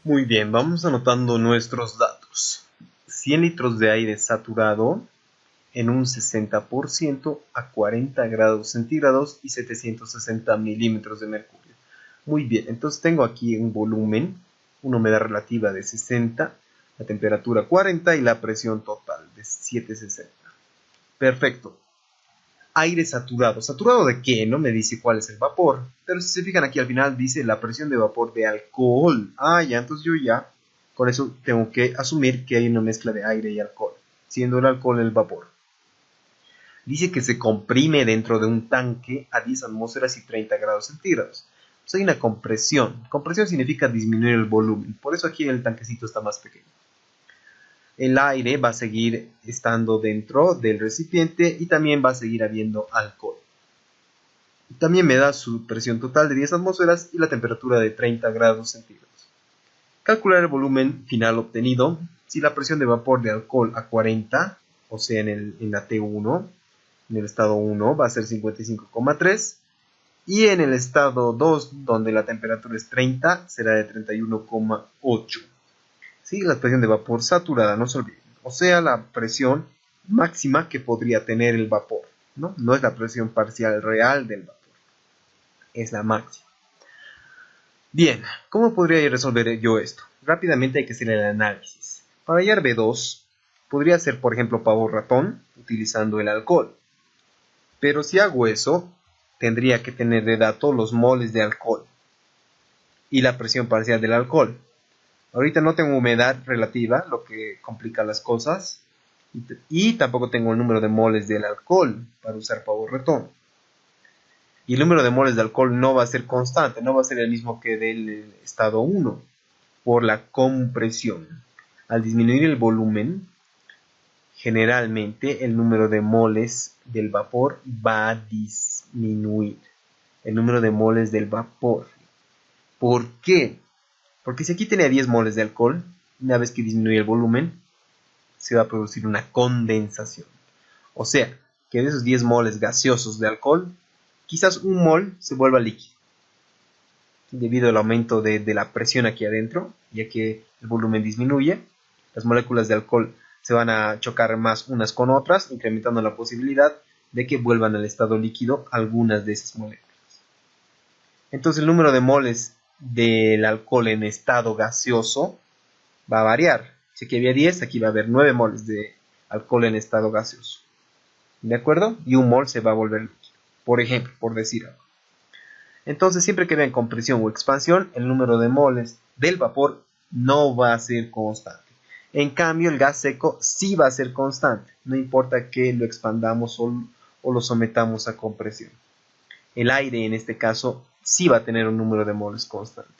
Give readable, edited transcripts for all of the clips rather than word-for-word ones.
Muy bien, vamos anotando nuestros datos. 100 litros de aire saturado en un 60% a 40 grados centígrados y 760 milímetros de mercurio. Muy bien, entonces tengo aquí un volumen, una humedad relativa de 60, la temperatura 40 y la presión total de 760. Perfecto. Aire saturado. ¿Saturado de qué? No me dice cuál es el vapor. Pero si se fijan aquí al final dice la presión de vapor de alcohol. Ya, entonces yo ya con eso tengo que asumir que hay una mezcla de aire y alcohol, siendo el alcohol el vapor. Dice que se comprime dentro de un tanque a 10 atmósferas y 30 grados centígrados. Pues hay una compresión. Compresión significa disminuir el volumen. Por eso aquí el tanquecito está más pequeño. El aire va a seguir estando dentro del recipiente y también va a seguir habiendo alcohol. También me da su presión total de 10 atmósferas y la temperatura de 30 grados centígrados. Calcular el volumen final obtenido. Si la presión de vapor de alcohol a 40, o sea en la T1, en el estado 1 va a ser 55,3 y en el estado 2, donde la temperatura es 30, será de 31,8. ¿Sí? La presión de vapor saturada, no se olviden. O sea, la presión máxima que podría tener el vapor. No es la presión parcial real del vapor, es la máxima. Bien, ¿cómo podría resolver yo esto? Rápidamente hay que hacer el análisis. Para hallar B2, podría ser, por ejemplo, pavo ratón, utilizando el alcohol. Pero si hago eso, tendría que tener de dato los moles de alcohol y la presión parcial del alcohol. Ahorita no tengo humedad relativa, lo que complica las cosas. Y tampoco tengo el número de moles del alcohol para usar pavo ratón. Y el número de moles de alcohol no va a ser constante, no va a ser el mismo que del estado 1, por la compresión. Al disminuir el volumen, generalmente el número de moles del vapor va a disminuir. El número de moles del vapor. ¿Por qué? Porque si aquí tenía 10 moles de alcohol, una vez que disminuye el volumen, se va a producir una condensación. O sea, que de esos 10 moles gaseosos de alcohol, quizás un mol se vuelva líquido, debido al aumento de la presión aquí adentro, ya que el volumen disminuye, las moléculas de alcohol se van a chocar más unas con otras, incrementando la posibilidad de que vuelvan al estado líquido algunas de esas moléculas. Entonces el número de moles del alcohol en estado gaseoso va a variar. Si aquí había 10, aquí va a haber 9 moles de alcohol en estado gaseoso. ¿De acuerdo? Y un mol se va a volver líquido. Por ejemplo, por decir algo. Entonces, siempre que vean compresión o expansión, el número de moles del vapor no va a ser constante. En cambio, el gas seco sí va a ser constante. No importa que lo expandamos o lo sometamos a compresión. El aire, en este caso, sí va a tener un número de moles constante.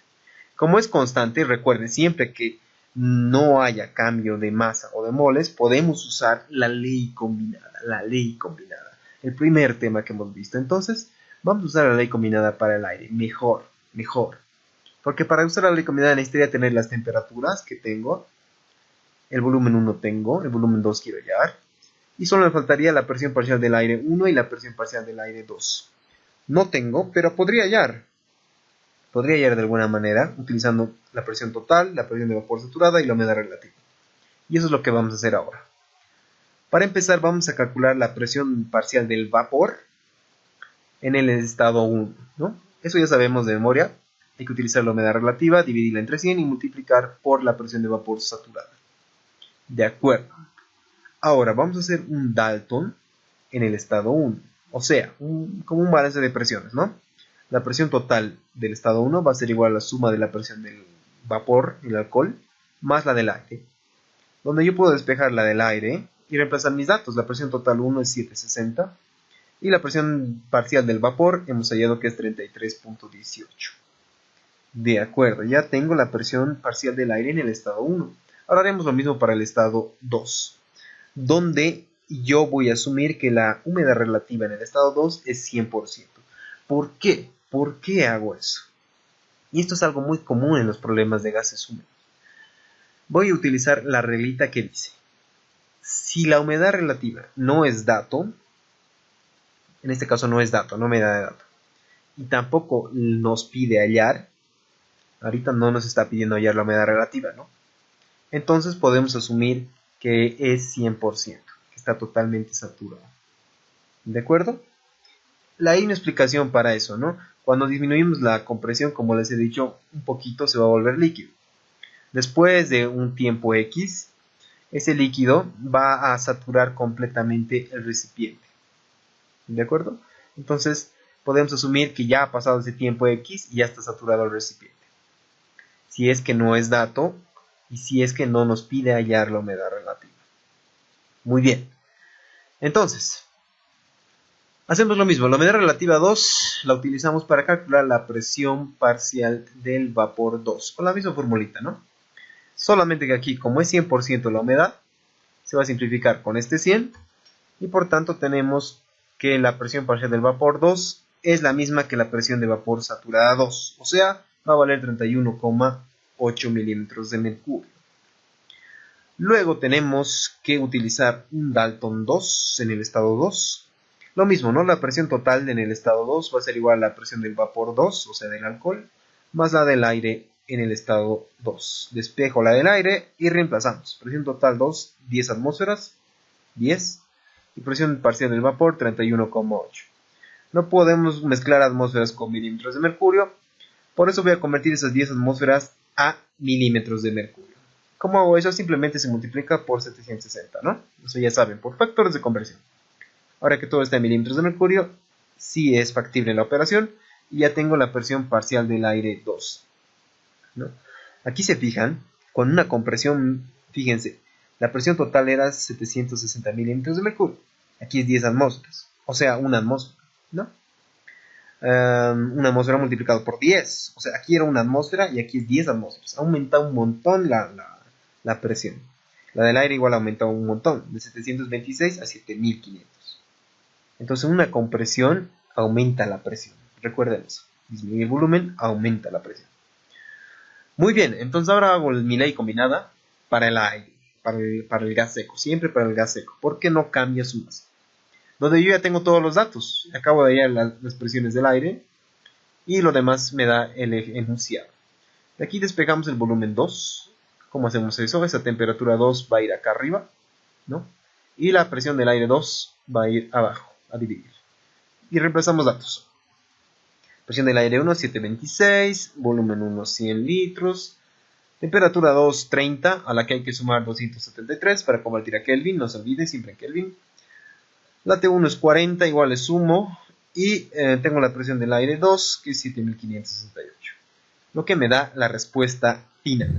Como es constante, recuerden, siempre que no haya cambio de masa o de moles, podemos usar la ley combinada. La ley combinada. El primer tema que hemos visto. Entonces, vamos a usar la ley combinada para el aire. Mejor. Porque para usar la ley combinada necesitaría tener las temperaturas que tengo. El volumen 1 tengo. El volumen 2 quiero hallar. Y solo me faltaría la presión parcial del aire 1 y la presión parcial del aire 2. No tengo, pero podría hallar. Podría hallar de alguna manera, utilizando la presión total, la presión de vapor saturada y la humedad relativa. Y eso es lo que vamos a hacer ahora. Para empezar, vamos a calcular la presión parcial del vapor en el estado 1, ¿no? Eso ya sabemos de memoria. Hay que utilizar la humedad relativa, dividirla entre 100 y multiplicar por la presión de vapor saturada. De acuerdo. Ahora vamos a hacer un Dalton en el estado 1. O sea, como un balance de presiones, ¿no? La presión total del estado 1 va a ser igual a la suma de la presión del vapor, el alcohol, más la del aire. Donde yo puedo despejar la del aire y reemplazar mis datos. La presión total 1 es 760 y la presión parcial del vapor hemos hallado que es 33,18. De acuerdo, ya tengo la presión parcial del aire en el estado 1. Ahora haremos lo mismo para el estado 2, donde yo voy a asumir que la humedad relativa en el estado 2 es 100%. ¿Por qué? ¿Por qué hago eso? Y esto es algo muy común en los problemas de gases húmedos. Voy a utilizar la reglita que dice: si la humedad relativa no es dato, en este caso no es dato, no me da de dato, y tampoco nos pide hallar, Ahorita no nos está pidiendo hallar la humedad relativa, ¿no? Entonces podemos asumir que es 100%, que está totalmente saturado. ¿De acuerdo? Hay una explicación para eso, ¿no? Cuando disminuimos la compresión, como les he dicho, un poquito se va a volver líquido. Después de un tiempo X, ese líquido va a saturar completamente el recipiente. ¿De acuerdo? Entonces, podemos asumir que ya ha pasado ese tiempo X y ya está saturado el recipiente. Si es que no es dato y si es que no nos pide hallar la humedad relativa. Muy bien. Entonces, hacemos lo mismo. La humedad relativa 2 la utilizamos para calcular la presión parcial del vapor 2. Con la misma formulita, ¿no? Solamente que aquí, como es 100% la humedad, se va a simplificar con este 100. Y por tanto tenemos que la presión parcial del vapor 2 es la misma que la presión de vapor saturada 2. O sea, va a valer 31,8 milímetros de mercurio. Luego tenemos que utilizar un Dalton 2 en el estado 2. Lo mismo, ¿no? La presión total en el estado 2 va a ser igual a la presión del vapor 2, o sea, del alcohol, más la del aire en el estado 2. Despejo la del aire y reemplazamos. Presión total 2, 10 atmósferas, 10. Y presión parcial del vapor, 31,8. No podemos mezclar atmósferas con milímetros de mercurio, por eso voy a convertir esas 10 atmósferas a milímetros de mercurio. ¿Cómo hago eso? Simplemente se multiplica por 760, ¿no? Eso ya saben, por factores de conversión. Ahora que todo está en milímetros de mercurio, sí es factible la operación y ya tengo la presión parcial del aire 2, ¿no? Aquí se fijan, con una compresión, fíjense, la presión total era 760 milímetros de mercurio. Aquí es 10 atmósferas, o sea, una atmósfera, ¿no? Una atmósfera multiplicado por 10. O sea, aquí era una atmósfera y aquí es 10 atmósferas. Ha aumentado un montón la presión. La del aire igual ha aumentado un montón, de 726 a 7500. Entonces, una compresión aumenta la presión. Recuerden eso. Disminuye el volumen, aumenta la presión. Muy bien, entonces ahora hago mi ley combinada para el aire, para el gas seco, siempre para el gas seco, porque no cambia su masa. Donde yo ya tengo todos los datos, acabo de hallar las presiones del aire y lo demás me da el enunciado. De aquí despegamos el volumen 2. ¿Cómo hacemos eso? Esa temperatura 2 va a ir acá arriba, ¿no? Y la presión del aire 2 va a ir abajo, a dividir. Y reemplazamos datos. Presión del aire 1, 726, volumen 1, 100 litros, temperatura 2, 30, a la que hay que sumar 273 para convertir a Kelvin, no se olviden, siempre en Kelvin. La T1 es 40, igual le sumo, y tengo la presión del aire 2, que es 7568, lo que me da la respuesta final.